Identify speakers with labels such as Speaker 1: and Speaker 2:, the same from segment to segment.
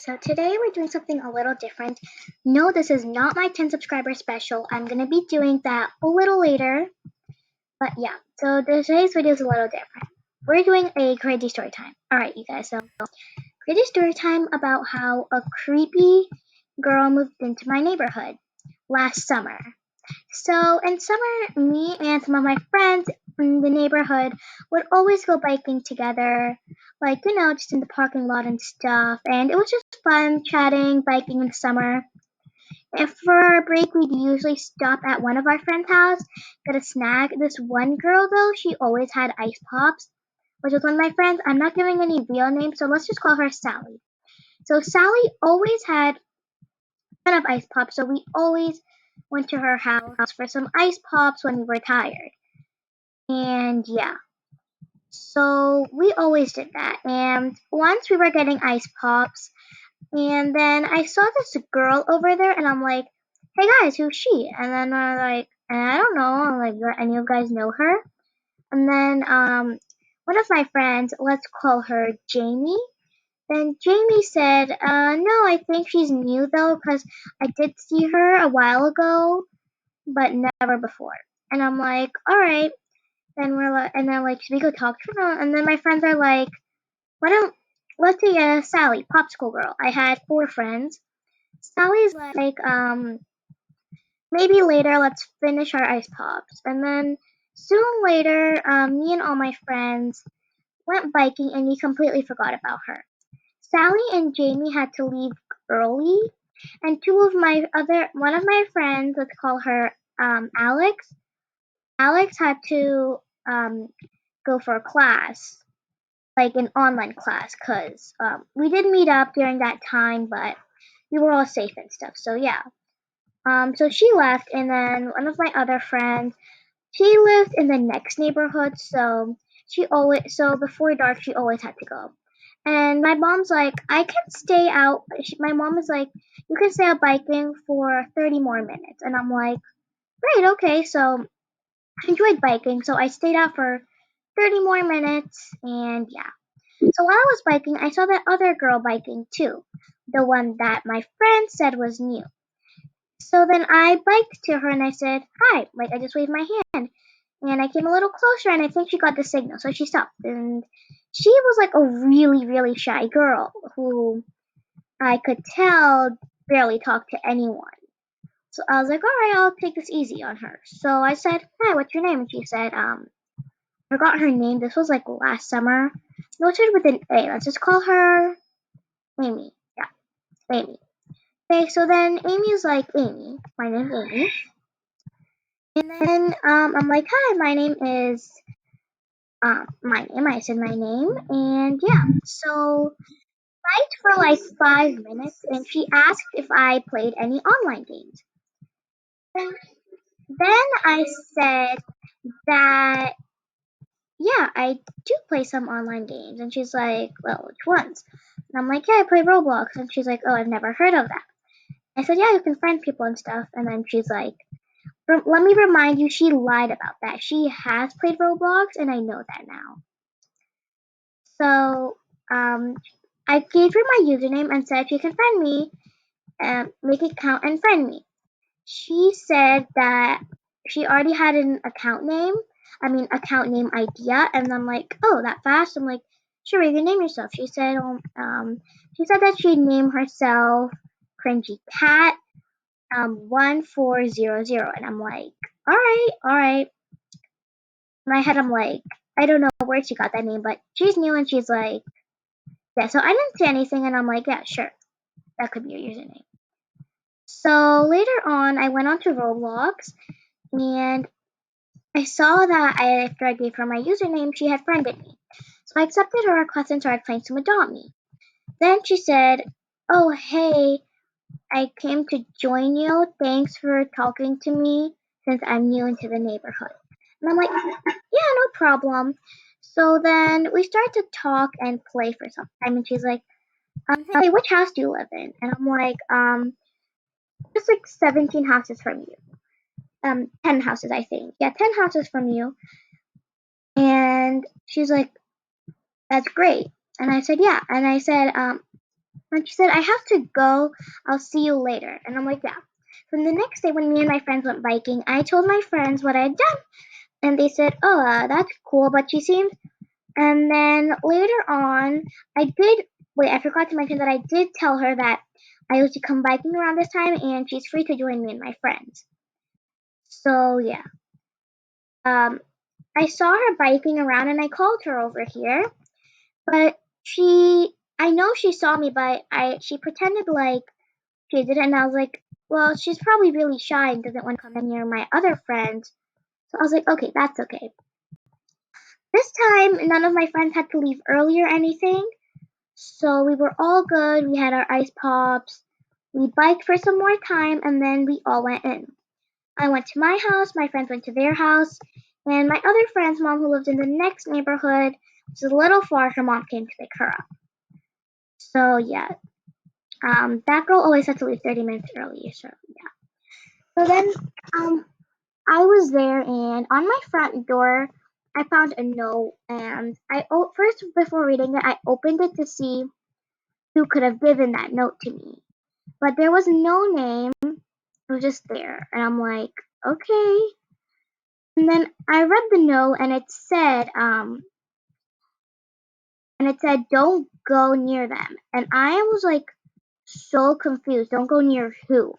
Speaker 1: So today we're doing something a little different. No, this is not my 10 subscriber special. I'm going to be doing that a little later. But yeah, so today's video is a little different. We're doing a crazy story time. Alright, you guys, so crazy story time about how a creepy girl moved into my neighborhood last summer. So in summer, me and some of my friends in the neighborhood would always go biking together, like, just in the parking lot and stuff. And it was just fun chatting, biking in the summer. And for our break, we'd usually stop at one of our friends' house, get a snack. This one girl, though, she always had ice pops, which was one of my friends. I'm not giving any real names, so let's just call her Sally. So Sally always had a ton of ice pops, so we always went to her house for some ice pops when we were tired. And yeah, so we always did that. And once we were getting ice pops, and then I saw this girl over there, and I'm like, "Hey guys, who's she?" And then we're like, "I don't know." I'm like, "Do any of you guys know her?" And then one of my friends, let's call her Jamie. Then Jamie said, "No, I think she's new though, because I did see her a while ago, but never before." And I'm like, "All right." Then we're like, and then like, should we go talk to her? And then my friends are like, "Why don't let's say Sally, popsicle girl." I had 4 friends. Sally's like, maybe later. Let's finish our ice pops. And then soon later, me and all my friends went biking, and we completely forgot about her. Sally and Jamie had to leave early, and one of my friends, let's call her Alex. Alex had to go for a class, like an online class, because we did meet up during that time, but we were all safe and stuff. So yeah. So she left, and then one of my other friends, she lived in the next neighborhood, so before dark she always had to go. And my mom's like, I can stay out. My mom is like, you can stay out biking for 30 more minutes, and I'm like, great, okay. So I enjoyed biking, so I stayed out for 30 more minutes, and yeah. So while I was biking, I saw that other girl biking too, the one that my friend said was new. So then I biked to her and I said, hi, like I just waved my hand. And I came a little closer and I think she got the signal, so she stopped. And she was like a really, really shy girl who I could tell barely talked to anyone. So I was like, all right, I'll take this easy on her. So I said, hi, what's your name? And she said, I forgot her name. This was like last summer. No, it started with an A. Let's just call her Amy. Yeah, Amy. Okay, so then Amy's like, Amy, my name's Amy. And then I'm like, hi, my name is my name. I said my name, and yeah. So fight for like 5 minutes, and she asked if I played any online games. Then, then I said that yeah, I do play some online games, and she's like, well, which ones? And I'm like, yeah, I play Roblox, and she's like, oh, I've never heard of that. I said, yeah, you can friend people and stuff, and then she's like, let me remind you, she lied about that. She has played Roblox, and I know that now. So I gave her my username and said, if you can friend me, make an account and friend me. She said that she already had an account name idea, and I'm like, oh, that fast? I'm like, sure, you can name yourself. She said that she'd name herself Cringy Cat 1400, and I'm like, all right. In my head, I'm like, I don't know where she got that name, but she's new, and she's like, yeah. So I didn't say anything, and I'm like, yeah, sure, that could be your username. So later on, I went onto Roblox, and I saw that after I gave her my username, she had friended me. So I accepted her request and started playing some Adopt Me. Then she said, oh, hey, I came to join you. Thanks for talking to me since I'm new into the neighborhood. And I'm like, yeah, no problem. So then we started to talk and play for some time. And she's like, hey, which house do you live in? And I'm like, just like 17 houses from you. 10 houses, I think. Yeah, 10 houses from you. And she's like, that's great. And I said, yeah. And I said, And she said, I have to go. I'll see you later. And I'm like, yeah. Then the next day, when me and my friends went biking, I told my friends what I had done. And they said, oh, that's cool, but she seems. And then later on, I did. Wait, I forgot to mention that I did tell her that I used to come biking around this time and she's free to join me and my friends. So, yeah. Um, I saw her biking around and I called her over here. But I know she saw me, but she pretended like she didn't. And I was like, well, she's probably really shy and doesn't want to come near my other friends. So I was like, okay, that's okay. This time, none of my friends had to leave early or anything. So we were all good. We had our ice pops. We biked for some more time and then we all went in. I went to my house, my friends went to their house, and my other friend's mom, who lived in the next neighborhood, which is a little far, her mom came to pick her up. So yeah, that girl always had to leave 30 minutes early. So yeah. So then um, I was there, and on my front door, I found a note, and first before reading it, I opened it to see who could have given that note to me. But there was no name. It was just there, and I'm like, okay. And then I read the note, and it said, "Don't go near them." And I was like so confused. Don't go near who?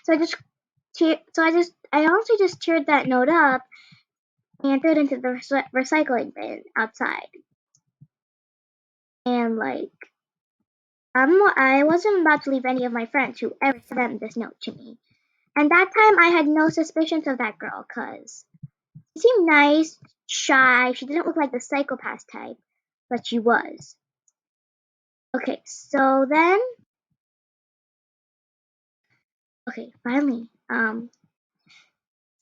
Speaker 1: So I honestly just teared that note up and threw it into the recycling bin outside. And like, I wasn't about to leave any of my friends who ever sent this note to me. And that time I had no suspicions of that girl, cause she seemed nice, shy. She didn't look like the psychopath type, but she was. Okay, finally,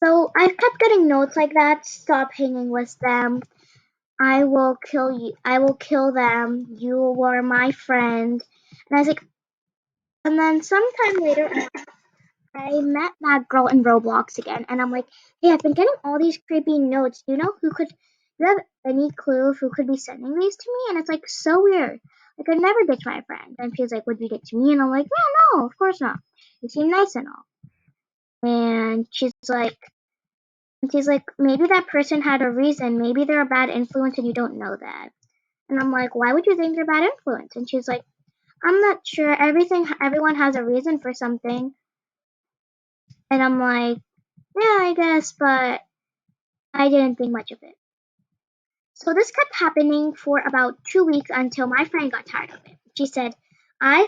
Speaker 1: so I kept getting notes like that. Stop hanging with them. I will kill you. I will kill them. You were my friend. And I was like, and then sometime later on, I met that girl in Roblox again, and I'm like, hey, I've been getting all these creepy notes. Do you know who could? Do you have any clue of who could be sending these to me? And it's like so weird. Like I never ditch my friend. And she's like, would you get to me? And I'm like, yeah, no, of course not. You seem nice and all. And she's like, maybe that person had a reason. Maybe they're a bad influence and you don't know that. And I'm like, why would you think they're bad influence? And she's like, I'm not sure. Everyone has a reason for something. And I'm like, yeah, I guess, but I didn't think much of it. So this kept happening for about 2 weeks until my friend got tired of it. She said, I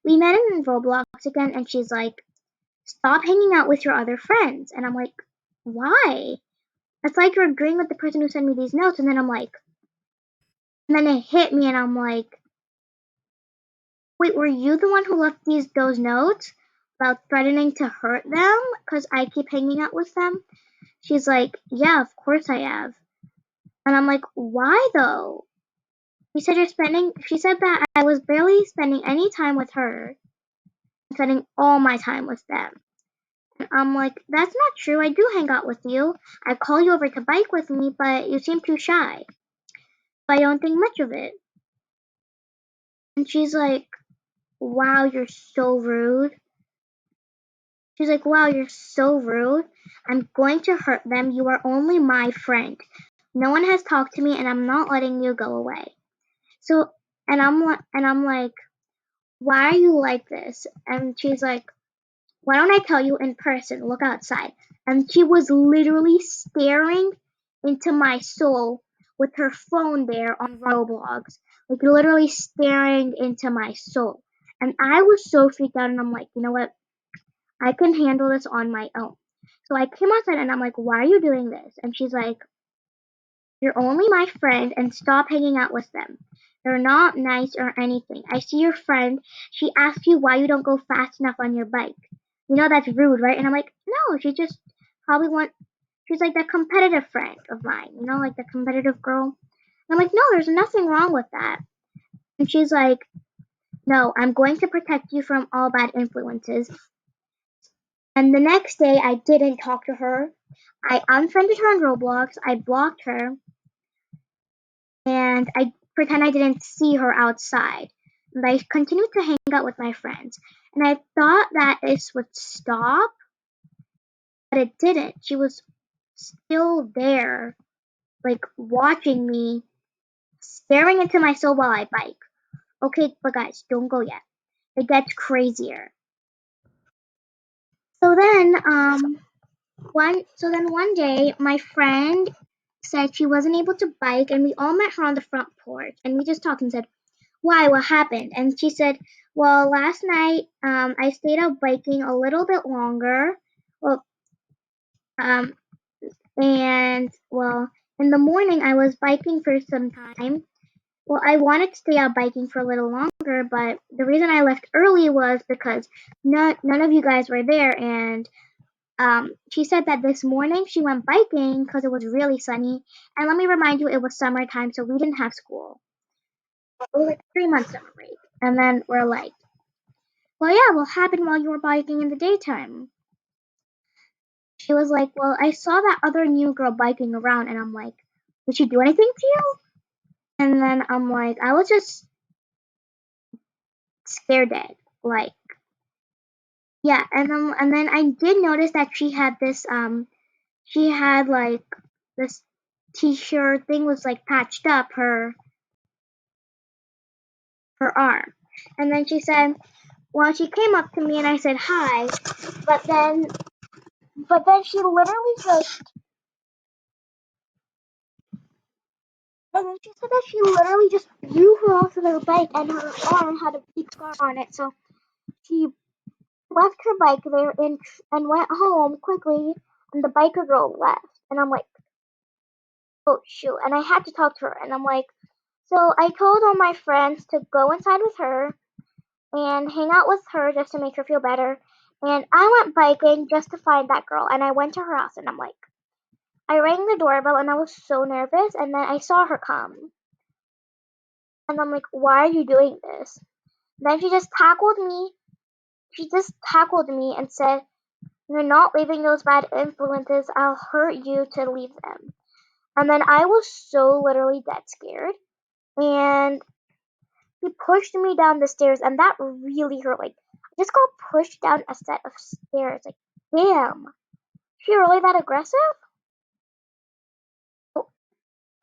Speaker 1: we met in Roblox again, and she's like, stop hanging out with your other friends. And I'm like, why? It's like you're agreeing with the person who sent me these notes. And then and then it hit me, and I'm like, wait, were you the one who left those notes about threatening to hurt them because I keep hanging out with them? She's like, yeah, of course I have. And I'm like, why though? She said that I was barely spending any time with her, spending all my time with them. And I'm like, that's not true. I do hang out with you. I call you over to bike with me, but you seem too shy. So I don't think much of it. And she's like, wow, you're so rude. She's like, wow, you're so rude. I'm going to hurt them. You are only my friend. No one has talked to me, and I'm not letting you go away. So, and I'm like, why are you like this? And she's like, why don't I tell you in person? Look outside. And she was literally staring into my soul with her phone there on Roblox, like literally staring into my soul. And I was so freaked out, and I'm like, you know what? I can handle this on my own. So I came outside and I'm like, why are you doing this? And she's like, you're only my friend and stop hanging out with them. They're not nice or anything. I see your friend. She asked you why you don't go fast enough on your bike. You know that's rude, right? And I'm like, no, she just probably she's like that competitive friend of mine, like the competitive girl. And I'm like, no, there's nothing wrong with that. And she's like, no, I'm going to protect you from all bad influences. And the next day, I didn't talk to her. I unfriended her on Roblox. I blocked her, and I pretend I didn't see her outside. and I continued to hang out with my friends. And I thought that this would stop, but it didn't. She was still there, like watching me, staring into my soul while I bike. Okay, but guys, don't go yet. It gets crazier. So then, one day, my friend said she wasn't able to bike, and we all met her on the front porch, and we just talked and said, "Why? What happened?" And she said, "Well, last night, I stayed out biking a little bit longer. Well, um, in the morning, I was biking for some time. Well, I wanted to stay out biking for a little longer, but the reason I left early was because none of you guys were there, and she said that this morning she went biking because it was really sunny. And let me remind you, it was summertime, so we didn't have school. It was like 3 months summer break. And then we're like, well, yeah, what happened while you were biking in the daytime? She was like, well, I saw that other new girl biking around, and I'm like, did she do anything to you? And then I'm like, I was just scared dead. Like, yeah, and then I did notice that she had like this t-shirt thing was like patched up her arm. And then she said, well, she came up to me and I said hi, but then she literally just and then she said that she literally just threw her off of her bike and her arm had a big scar on it. So she left her bike there and went home quickly, and the biker girl left. And I'm like, oh shoot. And I had to talk to her, and I'm like, so I told all my friends to go inside with her and hang out with her just to make her feel better. And I went biking just to find that girl, and I went to her house, and I'm like, I rang the doorbell, and I was so nervous, and then I saw her come, and I'm like, why are you doing this? Then she just tackled me. She just tackled me and said, you're not leaving those bad influences. I'll hurt you to leave them. And then I was so literally dead scared, and he pushed me down the stairs, and that really hurt. Like, I just got pushed down a set of stairs. Like, damn. She really that aggressive? Oh,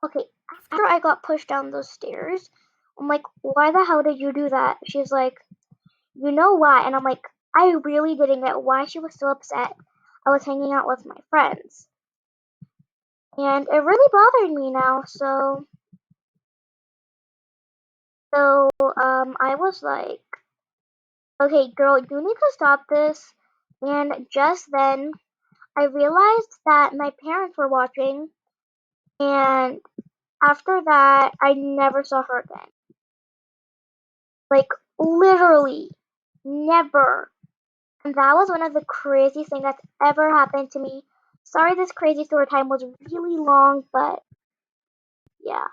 Speaker 1: okay. After I got pushed down those stairs, I'm like, why the hell did you do that? She's like, you know why? And I'm like, I really didn't get why she was so upset. I was hanging out with my friends. And it really bothered me now. So I was like, okay, girl, you need to stop this. And just then, I realized that my parents were watching, and after that, I never saw her again. Like, literally, never. And that was one of the craziest things that's ever happened to me. Sorry, this crazy story time was really long, but yeah.